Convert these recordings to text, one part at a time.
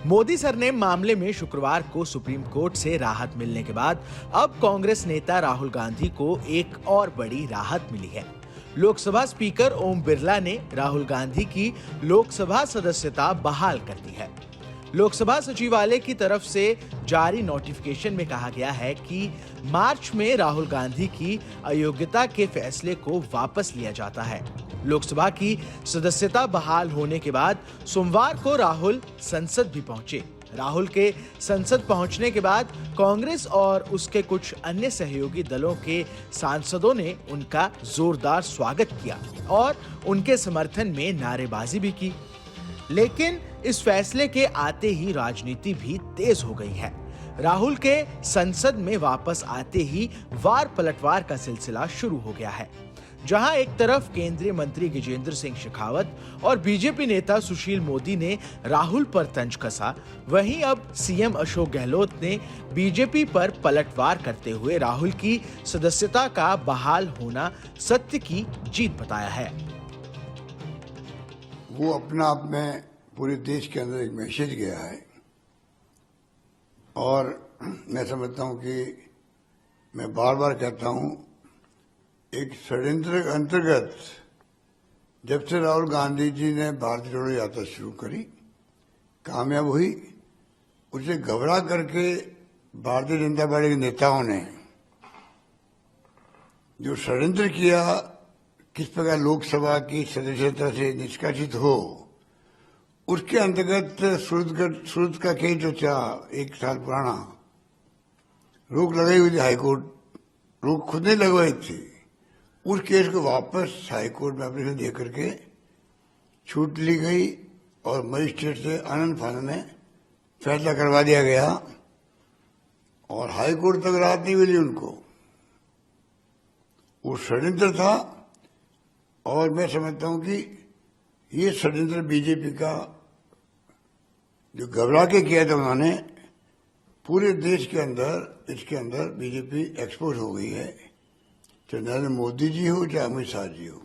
Modi sir ने मामले में शुक्रवार को सुप्रीम कोर्ट से राहत मिलने के बाद अब कांग्रेस नेता राहुल गांधी को एक और बड़ी राहत मिली है। लोकसभा स्पीकर ओम बिरला ने राहुल गांधी की लोकसभा सदस्यता बहाल कर दी है। लोकसभा सचिवालय की तरफ से जारी नोटिफिकेशन में कहा गया है कि मार्च में राहुल गांधी की अयोग्यता के फैसले को वापस लिया जाता है। लोकसभा की सदस्यता बहाल होने के बाद सोमवार को राहुल संसद भी पहुंचे। राहुल के संसद पहुंचने के बाद कांग्रेस और उसके कुछ अन्य सहयोगी दलों के सांसदों ने उनका जोरदार स्वागत किया और उनके समर्थन में नारेबाजी भी की। लेकिन इस फैसले के आते ही राजनीति भी तेज हो गई है। राहुल के संसद में वापस आते ही वार पलटवार का सिलसिला शुरू हो गया है। जहां एक तरफ केंद्रीय मंत्री गजेंद्र सिंह शेखावत और बीजेपी नेता सुशील मोदी ने राहुल पर तंज कसा, वहीं अब सीएम अशोक गहलोत ने बीजेपी पर पलटवार करते हुए राहुल की सदस्यता का बहाल होना सत्य की जीत बताया है। वो अपना आप में पूरे देश के अंदर एक मैसेज गया है और मैं समझता हूं कि मैं बार बार कहता हूं, एक षड्यंत्र के अंतर्गत जब से राहुल गांधी जी ने भारत जोड़ो यात्रा शुरू करी, कामयाब हुई, उसे घबरा करके भारतीय जनता पार्टी के नेताओं ने जो षड्यंत्र किया, किस प्रकार लोकसभा की सदस्यता से निष्कासित हो, उसके अंतर्गत सूरत का केस जो था 1 साल पुराना, रोक लगाई हुई थी हाईकोर्ट, रोक खुद ने लगवाई थी। उस केस को वापस हाईकोर्ट में एप्लीकेशन दे करके छूट ली गई और मजिस्ट्रेट से आनंद फानंद में फैसला करवा दिया गया और हाईकोर्ट तक राहत नहीं मिली उनको। वो षड्यंत्र था और मैं समझता हूं कि ये षड्यंत्र बीजेपी का जो घबरा के किया था उन्होंने, पूरे देश के अंदर इसके अंदर बीजेपी एक्सपोज हो गई है, चाहे नरेंद्र मोदी जी हो चाहे अमित शाह जी हो।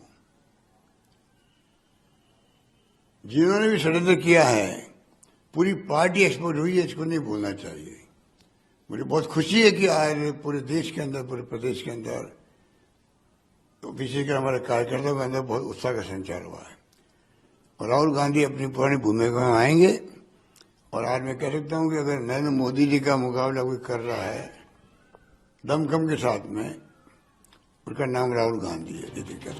जिन्होंने भी षड्यंत्र किया है, पूरी पार्टी एक्सपोज हुई है, इसको नहीं भूलना चाहिए। मुझे बहुत खुशी है कि आज पूरे देश के अंदर, पूरे प्रदेश के अंदर, तो विशेषकर हमारे कार्यकर्ताओं के अंदर बहुत उत्साह का संचार हुआ है और राहुल गांधी अपनी पुरानी भूमिका में आएंगे। और आज मैं कह सकता हूं कि अगर नरेंद्र मोदी जी का मुकाबला कोई कर रहा है दमखम के साथ में, उनका नाम राहुल गांधी है।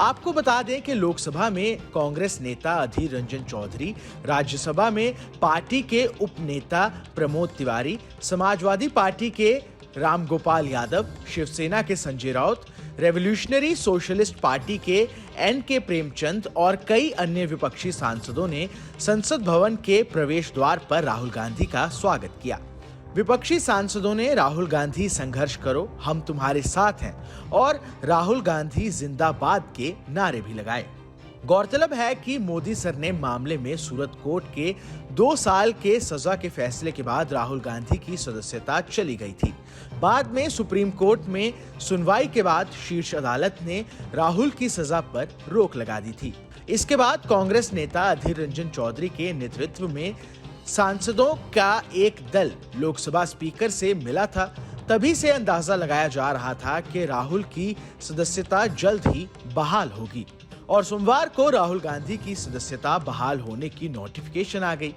आपको बता दें कि लोकसभा में कांग्रेस नेता अधीर रंजन चौधरी, राज्यसभा में पार्टी के उप नेता प्रमोद तिवारी, समाजवादी पार्टी के रामगोपाल यादव, शिवसेना के Sanjay Raut, revolutionary socialist party के एन.के. प्रेमचंद और कई अन्य विपक्षी सांसदों ने संसद भवन के प्रवेश द्वार पर राहुल गांधी का स्वागत किया। विपक्षी सांसदों ने राहुल गांधी संघर्ष करो, हम तुम्हारे साथ हैं और राहुल गांधी जिंदाबाद के नारे भी लगाए। गौरतलब है कि मोदी सर ने मामले में सूरत कोर्ट के 2 साल के सजा के फैसले के बाद राहुल गांधी की सदस्यता चली गई थी। बाद में सुप्रीम कोर्ट में सुनवाई के बाद शीर्ष अदालत ने राहुल की सजा पर रोक लगा दी थी। इसके बाद कांग्रेस नेता अधीर रंजन चौधरी के नेतृत्व में सांसदों का एक दल लोकसभा स्पीकर से मिला था। तभी से अंदाजा लगाया जा रहा था कि राहुल की सदस्यता जल्द ही बहाल होगी और सोमवार को राहुल गांधी की सदस्यता बहाल होने की नोटिफिकेशन आ गई।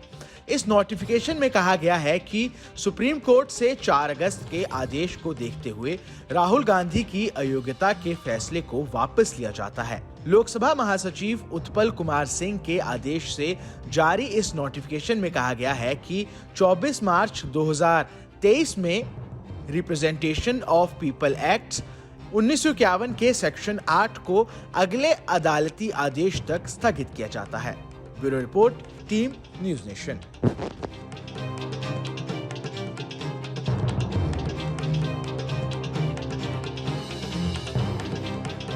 इस नोटिफिकेशन में कहा गया है कि सुप्रीम कोर्ट से 4 अगस्त के आदेश को देखते हुए राहुल गांधी की अयोग्यता के फैसले को वापस लिया जाता है। लोकसभा महासचिव उत्पल कुमार सिंह के आदेश से जारी इस नोटिफिकेशन में कहा गया है कि 24 मार्च 2023 में रिप्रेजेंटेशन ऑफ पीपल एक्ट 1951 के सेक्शन 8 को अगले अदालती आदेश तक स्थगित किया जाता है। Bureau report, team news nation.